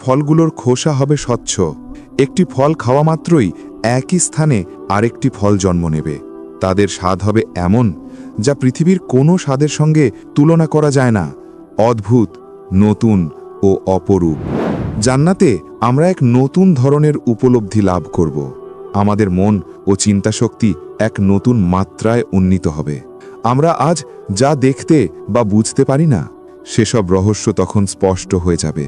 ফলগুলোর খোসা হবে স্বচ্ছ। একটি ফল খাওয়া মাত্রই একই স্থানে আরেকটি ফল জন্ম নেবে। তাদের স্বাদ হবে এমন, যা পৃথিবীর কোনো স্বাদের সঙ্গে তুলনা করা যায় না। অদ্ভুত, নতুন ও অপরূপ। জান্নাতে আমরা এক নতুন ধরনের উপলব্ধি লাভ করব। আমাদের মন ও চিন্তাশক্তি এক নতুন মাত্রায় উন্নীত হবে। আমরা আজ যা দেখতে বা বুঝতে পারি না, সেসব রহস্য তখন স্পষ্ট হয়ে যাবে।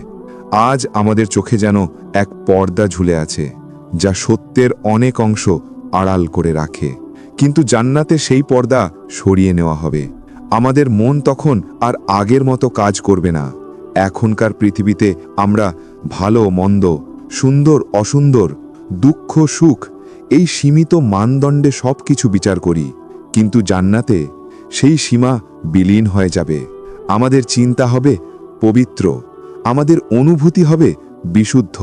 আজ আমাদের চোখে যেন এক পর্দা ঝুলে আছে, যা সত্যের অনেক অংশ আড়াল করে রাখে। কিন্তু জান্নাতে সেই পর্দা সরিয়ে নেওয়া হবে। আমাদের মন তখন আর আগের মতো কাজ করবে না। এখনকার পৃথিবীতে আমরা ভালো মন্দ, সুন্দর অসুন্দর, দুঃখ সুখ এই সীমিত মানদণ্ডে সব কিছু বিচার করি। কিন্তু জান্নাতে সেই সীমা বিলীন হয়ে যাবে। আমাদের চিন্তা হবে পবিত্র, আমাদের অনুভূতি হবে বিশুদ্ধ।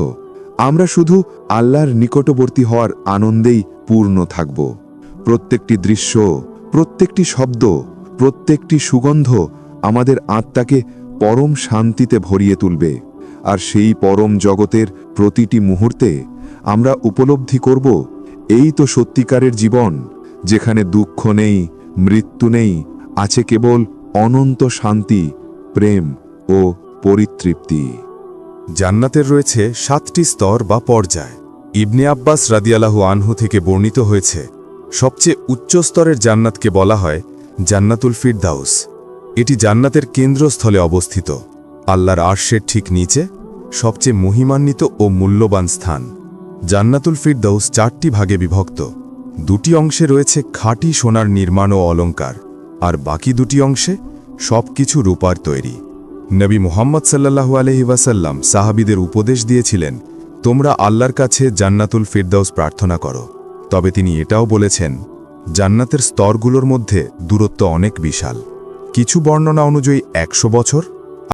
আমরা শুধু আল্লাহর নিকটবর্তী হওয়ার আনন্দেই পূর্ণ থাকব। প্রত্যেকটি দৃশ্য, প্রত্যেকটি শব্দ, প্রত্যেকটি সুগন্ধ আমাদের আত্মাকে পরম শান্তিতে ভরিয়ে তুলবে। আর সেই পরম জগতের প্রতিটি মুহূর্তে আমরা উপলব্ধি করব, এই তো সত্যিকারের জীবন, যেখানে দুঃখ নেই, মৃত্যু নেই, আছে কেবল অনন্ত শান্তি, প্রেম ও পরিতৃপ্তি। জান্নাতের রয়েছে 7টি স্তর বা পর্যায়। ইবনে আব্বাস রাদিয়াল্লাহু আনহু থেকে বর্ণিত হয়েছে, সবচেয়ে উচ্চ স্তরের জান্নাতকে বলা হয় জান্নাতুল ফিরদাউস। এটি জান্নাতের কেন্দ্রস্থলে অবস্থিত, আল্লাহর আরশের ঠিক নিচে, সবচেয়ে মহিমান্বিত ও মূল্যবান স্থান। জান্নাতুল ফিরদাউস 4টি ভাগে বিভক্ত। 2টি অংশে রয়েছে খাঁটি সোনার নির্মাণ ও অলঙ্কার, আর বাকি 2টি অংশে সবকিছু রূপার তৈরি। নবী মুহাম্মদ সাল্লাল্লাহু আলাইহি ওয়াসাল্লাম সাহাবীদের উপদেশ দিয়েছিলেন, তোমরা আল্লাহর কাছে জান্নাতুল ফিরদাউস প্রার্থনা করো। তবে তিনি এটাও বলেছেন, জান্নাতের স্তরগুলোর মধ্যে দূরত্ব অনেক বিশাল। কিছু বর্ণনা অনুযায়ী 100 বছর,